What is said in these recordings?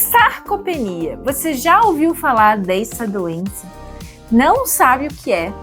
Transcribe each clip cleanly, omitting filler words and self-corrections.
Sarcopenia. Você já ouviu falar dessa doença? Não sabe o que é?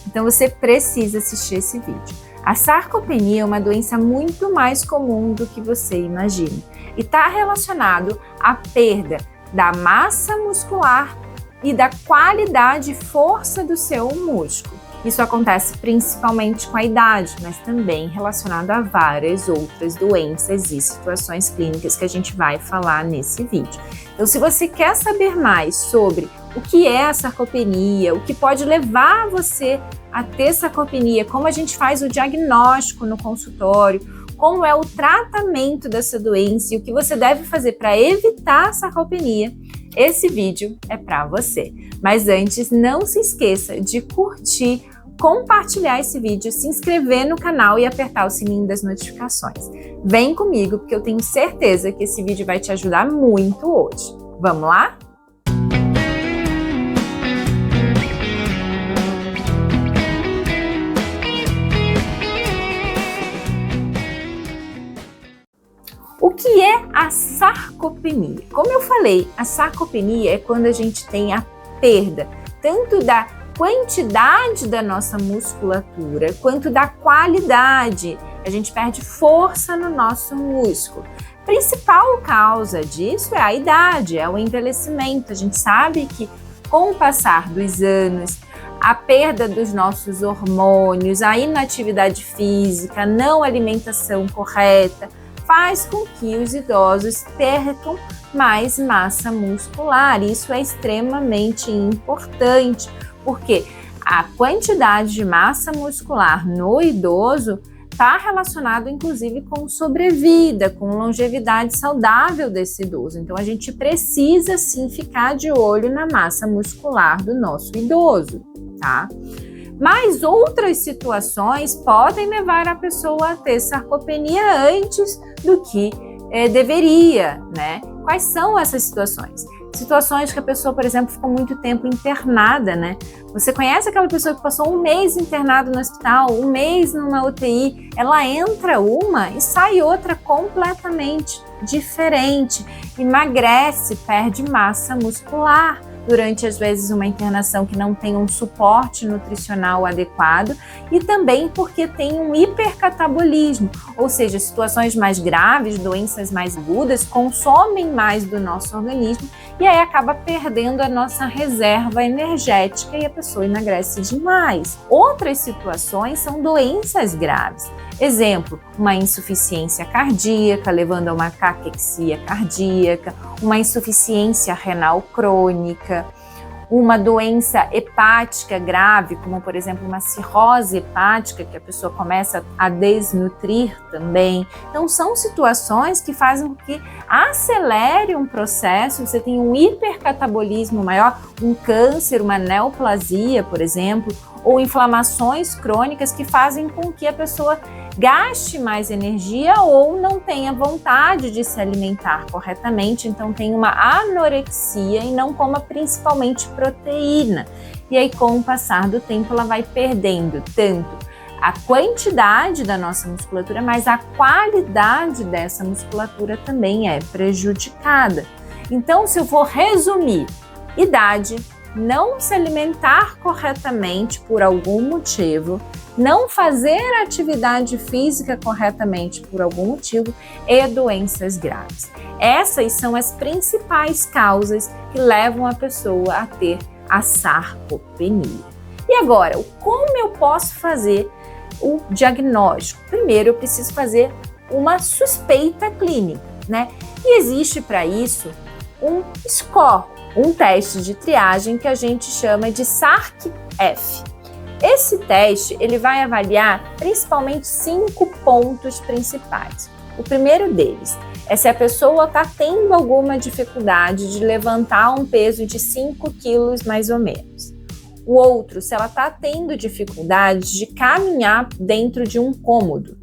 Então você precisa assistir esse vídeo. A sarcopenia é uma doença muito mais comum do que você imagina e está relacionado à perda da massa muscular e da qualidade e força do seu músculo. Isso acontece principalmente com a idade, mas também relacionado a várias outras doenças e situações clínicas que a gente vai falar nesse vídeo. Então, se você quer saber mais sobre o que é a sarcopenia, o que pode levar você a ter sarcopenia, como a gente faz o diagnóstico no consultório, como é o tratamento dessa doença e o que você deve fazer para evitar a sarcopenia, esse vídeo é para você. Mas antes, não se esqueça de curtir, compartilhar esse vídeo, se inscrever no canal e apertar o sininho das notificações. Vem comigo, porque eu tenho certeza que esse vídeo vai te ajudar muito hoje. Vamos lá? O que é a sarcopenia? Como eu falei, a sarcopenia é quando a gente tem a perda tanto da quantidade da nossa musculatura quanto da qualidade. A gente perde força no nosso músculo. A principal causa disso é a idade, é o envelhecimento. A gente sabe que com o passar dos anos, a perda dos nossos hormônios, a inatividade física, a não alimentação correta, faz com que os idosos percam mais massa muscular. Isso é extremamente importante, porque a quantidade de massa muscular no idoso está relacionado, inclusive, com sobrevida, com longevidade saudável desse idoso. Então, a gente precisa, sim, ficar de olho na massa muscular do nosso idoso, tá? Mas outras situações podem levar a pessoa a ter sarcopenia antes do que deveria, né? Quais são essas situações? Situações que a pessoa, por exemplo, ficou muito tempo internada, né? Você conhece aquela pessoa que passou um mês internado no hospital, um mês numa UTI, ela entra uma e sai outra completamente diferente, emagrece, perde massa muscular durante, às vezes, uma internação que não tem um suporte nutricional adequado e também porque tem um hipercatabolismo, ou seja, situações mais graves, doenças mais agudas, consomem mais do nosso organismo e aí acaba perdendo a nossa reserva energética e a pessoa emagrece demais. Outras situações são doenças graves. Exemplo, uma insuficiência cardíaca, levando a uma caquexia cardíaca, uma insuficiência renal crônica, uma doença hepática grave, como por exemplo uma cirrose hepática, que a pessoa começa a desnutrir também. Então são situações que fazem com que acelere um processo, você tem um hipercatabolismo maior, um câncer, uma neoplasia, por exemplo, ou inflamações crônicas que fazem com que a pessoa gaste mais energia ou não tenha vontade de se alimentar corretamente, então tem uma anorexia e não coma principalmente proteína. E aí, com o passar do tempo, ela vai perdendo tanto a quantidade da nossa musculatura, mas a qualidade dessa musculatura também é prejudicada. Então, se eu for resumir, idade, não se alimentar corretamente por algum motivo, não fazer atividade física corretamente por algum motivo e doenças graves. Essas são as principais causas que levam a pessoa a ter a sarcopenia. E agora, como eu posso fazer o diagnóstico? Primeiro, eu preciso fazer uma suspeita clínica, né? E existe para isso um score, um teste de triagem que a gente chama de SARC-F. Esse teste ele vai avaliar principalmente 5 pontos principais. O primeiro deles é se a pessoa está tendo alguma dificuldade de levantar um peso de 5 quilos mais ou menos. O outro, se ela está tendo dificuldade de caminhar dentro de um cômodo.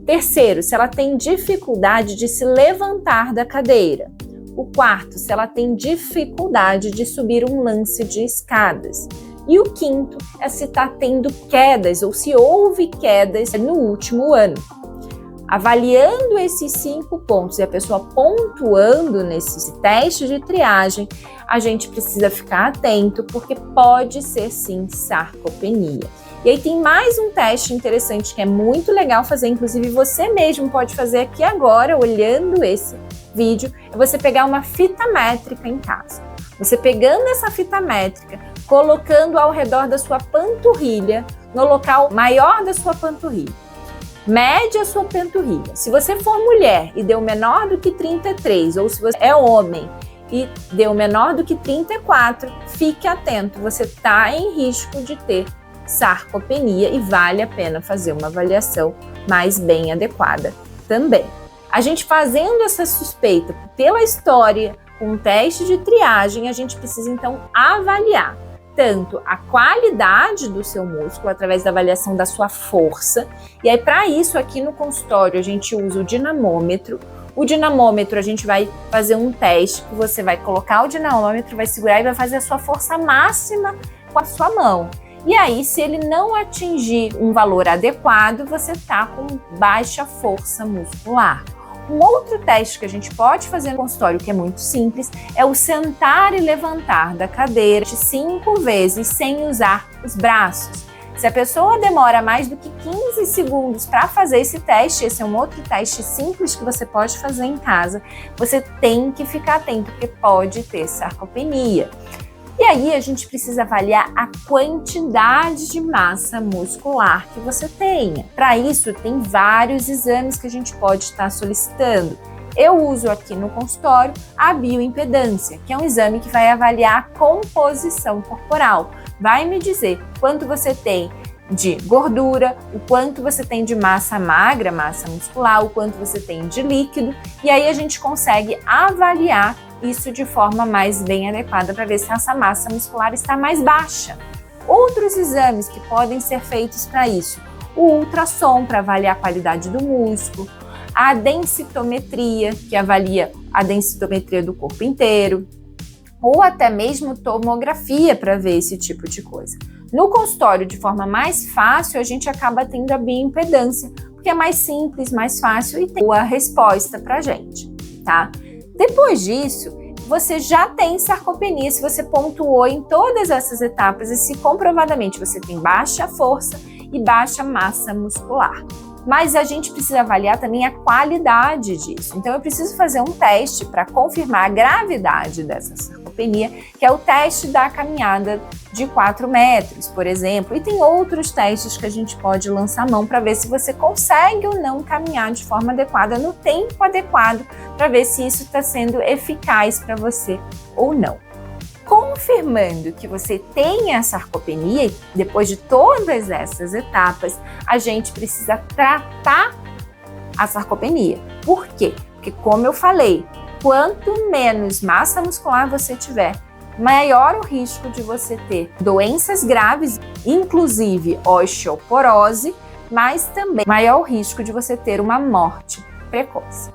Terceiro, se ela tem dificuldade de se levantar da cadeira. O quarto, se ela tem dificuldade de subir um lance de escadas. E o quinto é se está tendo quedas ou se houve quedas no último ano. avaliando esses 5 pontos e a pessoa pontuando nesse teste de triagem, a gente precisa ficar atento porque pode ser sim sarcopenia. E aí tem mais um teste interessante que é muito legal fazer, inclusive você mesmo pode fazer aqui agora, olhando esse vídeo, é você pegar uma fita métrica em casa. Você pegando essa fita métrica, colocando ao redor da sua panturrilha, no local maior da sua panturrilha. Mede a sua panturrilha. Se você for mulher e deu menor do que 33, ou se você é homem e deu menor do que 34, fique atento, você está em risco de ter sarcopenia e vale a pena fazer uma avaliação mais bem adequada também. A gente fazendo essa suspeita pela história, com um teste de triagem, a gente precisa então avaliar tanto a qualidade do seu músculo através da avaliação da sua força. E aí para isso aqui no consultório a gente usa o dinamômetro. O dinamômetro a gente vai fazer um teste que você vai colocar o dinamômetro, vai segurar e vai fazer a sua força máxima com a sua mão. E aí, se ele não atingir um valor adequado, você está com baixa força muscular. Um outro teste que a gente pode fazer no consultório, que é muito simples, é o sentar e levantar da cadeira 5 vezes sem usar os braços. Se a pessoa demora mais do que 15 segundos para fazer esse teste, esse é um outro teste simples que você pode fazer em casa, você tem que ficar atento, porque pode ter sarcopenia. E aí a gente precisa avaliar a quantidade de massa muscular que você tenha. Para isso, tem vários exames que a gente pode estar solicitando. Eu uso aqui no consultório a bioimpedância, que é um exame que vai avaliar a composição corporal. Vai me dizer quanto você tem de gordura, o quanto você tem de massa magra, massa muscular, o quanto você tem de líquido, e aí a gente consegue avaliar isso de forma mais bem adequada para ver se essa massa muscular está mais baixa. Outros exames que podem ser feitos para isso, o ultrassom para avaliar a qualidade do músculo, a densitometria, que avalia a densitometria do corpo inteiro, ou até mesmo tomografia para ver esse tipo de coisa. No consultório, de forma mais fácil, a gente acaba tendo a bioimpedância, porque é mais simples, mais fácil e tem a resposta para a gente, tá? Depois disso, você já tem sarcopenia se você pontuou em todas essas etapas e se comprovadamente você tem baixa força e baixa massa muscular. Mas a gente precisa avaliar também a qualidade disso. Então eu preciso fazer um teste para confirmar a gravidade dessa sarcopenia, que é o teste da caminhada de 4 metros, por exemplo. E tem outros testes que a gente pode lançar a mão para ver se você consegue ou não caminhar de forma adequada, no tempo adequado, para ver se isso está sendo eficaz para você ou não. Confirmando que você tem a sarcopenia, depois de todas essas etapas, a gente precisa tratar a sarcopenia. Por quê? Porque, como eu falei, quanto menos massa muscular você tiver, maior o risco de você ter doenças graves, inclusive osteoporose, mas também maior o risco de você ter uma morte precoce.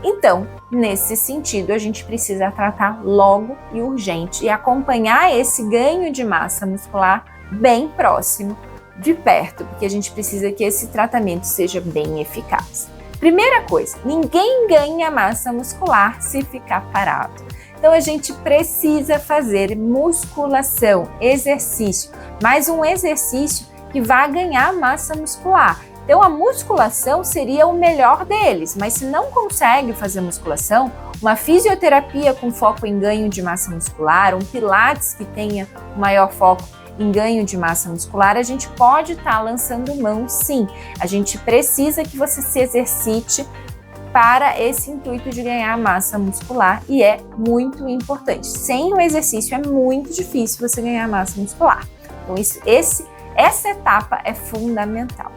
Então, nesse sentido, a gente precisa tratar logo e urgente e acompanhar esse ganho de massa muscular bem próximo, de perto, porque a gente precisa que esse tratamento seja bem eficaz. Primeira coisa, ninguém ganha massa muscular se ficar parado. Então, a gente precisa fazer musculação, exercício, mas um exercício que vá ganhar massa muscular. Então, a musculação seria o melhor deles, mas se não consegue fazer musculação, uma fisioterapia com foco em ganho de massa muscular, um pilates que tenha maior foco em ganho de massa muscular, a gente pode estar lançando mão, sim. A gente precisa que você se exercite para esse intuito de ganhar massa muscular e é muito importante. Sem o exercício é muito difícil você ganhar massa muscular. Então, essa etapa é fundamental.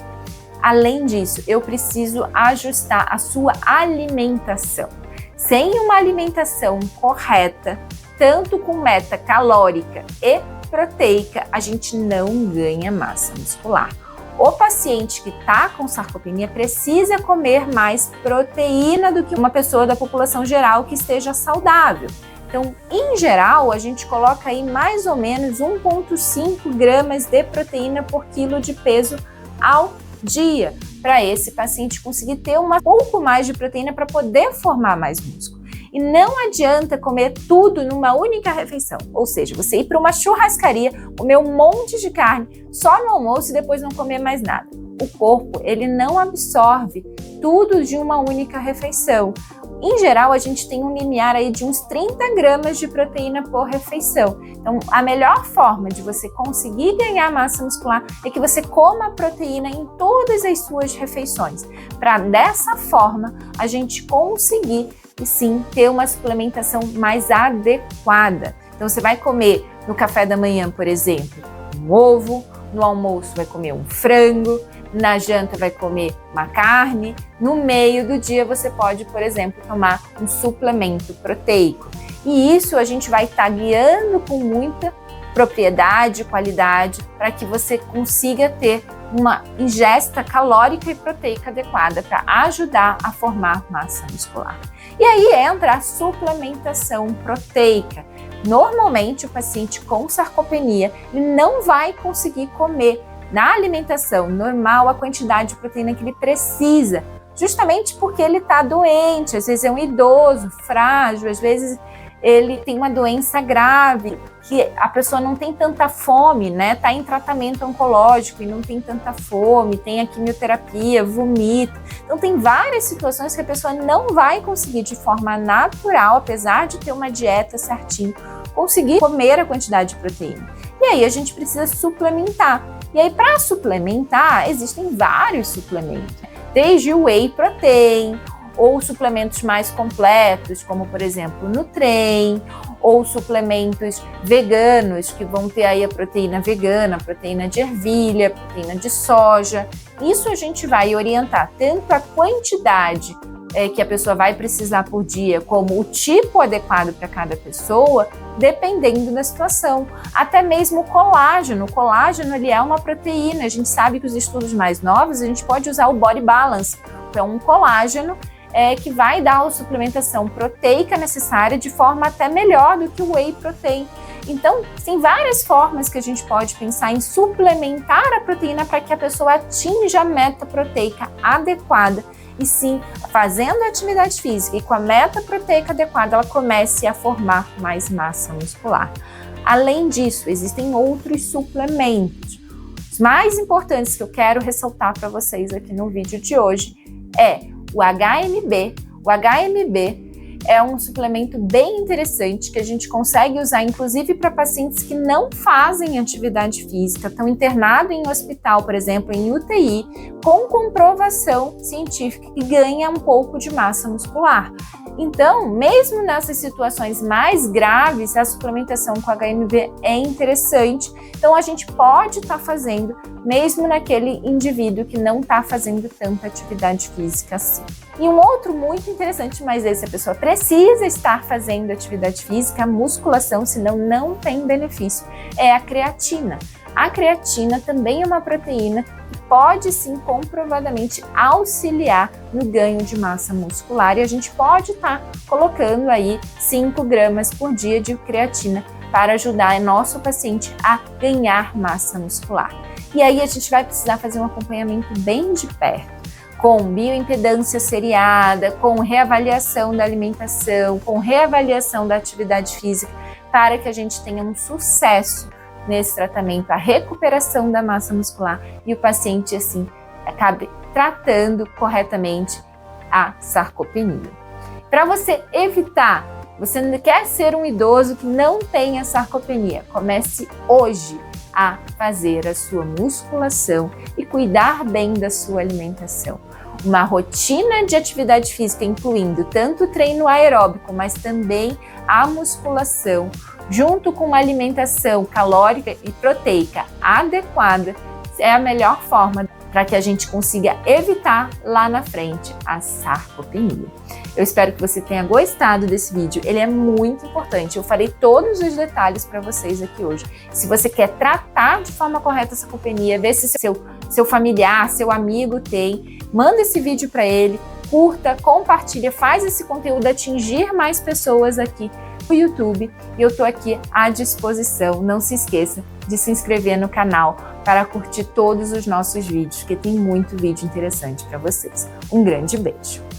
Além disso, eu preciso ajustar a sua alimentação. Sem uma alimentação correta, tanto com meta calórica e proteica, a gente não ganha massa muscular. O paciente que está com sarcopenia precisa comer mais proteína do que uma pessoa da população geral que esteja saudável. Então, em geral, a gente coloca aí mais ou menos 1,5 gramas de proteína por quilo de peso ao dia, para esse paciente conseguir ter um pouco mais de proteína para poder formar mais músculo. E não adianta comer tudo numa única refeição, ou seja, você ir para uma churrascaria, comer um monte de carne só no almoço e depois não comer mais nada. O corpo, ele não absorve tudo de uma única refeição. Em geral, a gente tem um limiar aí de uns 30 gramas de proteína por refeição. Então, a melhor forma de você conseguir ganhar massa muscular é que você coma a proteína em todas as suas refeições, para dessa forma a gente conseguir, sim, ter uma suplementação mais adequada. Então, você vai comer no café da manhã, por exemplo, um ovo, no almoço vai comer um frango, na janta vai comer uma carne, no meio do dia você pode, por exemplo, tomar um suplemento proteico. E isso a gente vai estar guiando com muita propriedade, qualidade, para que você consiga ter uma ingesta calórica e proteica adequada para ajudar a formar massa muscular. E aí entra a suplementação proteica. Normalmente o paciente com sarcopenia não vai conseguir comer na alimentação normal a quantidade de proteína que ele precisa, justamente porque ele está doente, às vezes é um idoso, frágil, às vezes ele tem uma doença grave, que a pessoa não tem tanta fome, né? Está em tratamento oncológico e não tem tanta fome, tem a quimioterapia, vomita. Então tem várias situações que a pessoa não vai conseguir de forma natural, apesar de ter uma dieta certinho, conseguir comer a quantidade de proteína. E aí a gente precisa suplementar. E aí, para suplementar, existem vários suplementos, desde o whey protein, ou suplementos mais completos, como por exemplo o Nutren, ou suplementos veganos, que vão ter aí a proteína vegana, a proteína de ervilha, a proteína de soja. Isso a gente vai orientar tanto a quantidade que a pessoa vai precisar por dia, como o tipo adequado para cada pessoa, dependendo da situação. Até mesmo o colágeno. O colágeno, ele é uma proteína. A gente sabe que os estudos mais novos, a gente pode usar o Body Balance, que é um colágeno que vai dar a suplementação proteica necessária de forma até melhor do que o whey protein. Então, tem várias formas que a gente pode pensar em suplementar a proteína para que a pessoa atinja a meta proteica adequada. E sim, fazendo a atividade física e com a meta proteica adequada, ela comece a formar mais massa muscular. Além disso, existem outros suplementos. Os mais importantes que eu quero ressaltar para vocês aqui no vídeo de hoje é o HMB. O HMB é um suplemento bem interessante que a gente consegue usar inclusive para pacientes que não fazem atividade física, estão internados em hospital, por exemplo, em UTI, com comprovação científica que ganha um pouco de massa muscular. Então, mesmo nessas situações mais graves, a suplementação com HMB é interessante. Então, a gente pode estar fazendo, mesmo naquele indivíduo que não está fazendo tanta atividade física assim. E um outro muito interessante, mas esse a pessoa precisa estar fazendo atividade física, a musculação, senão não tem benefício, é a creatina. A creatina também é uma proteína que pode sim comprovadamente auxiliar no ganho de massa muscular e a gente pode estar colocando aí 5 gramas por dia de creatina para ajudar nosso paciente a ganhar massa muscular. E aí a gente vai precisar fazer um acompanhamento bem de perto, com bioimpedância seriada, com reavaliação da alimentação, com reavaliação da atividade física, para que a gente tenha um sucesso nesse tratamento, a recuperação da massa muscular e o paciente, assim, acabe tratando corretamente a sarcopenia. Para você evitar, você quer ser um idoso que não tenha sarcopenia, comece hoje a fazer a sua musculação e cuidar bem da sua alimentação. Uma rotina de atividade física, incluindo tanto o treino aeróbico, mas também a musculação, junto com uma alimentação calórica e proteica adequada, é a melhor forma para que a gente consiga evitar lá na frente a sarcopenia. Eu espero que você tenha gostado desse vídeo, ele é muito importante. Eu falei todos os detalhes para vocês aqui hoje. Se você quer tratar de forma correta a sarcopenia, ver se seu familiar, seu amigo tem, manda esse vídeo para ele, curta, compartilha, faz esse conteúdo atingir mais pessoas aqui no YouTube e eu estou aqui à disposição. Não se esqueça de se inscrever no canal para curtir todos os nossos vídeos, que tem muito vídeo interessante para vocês. Um grande beijo!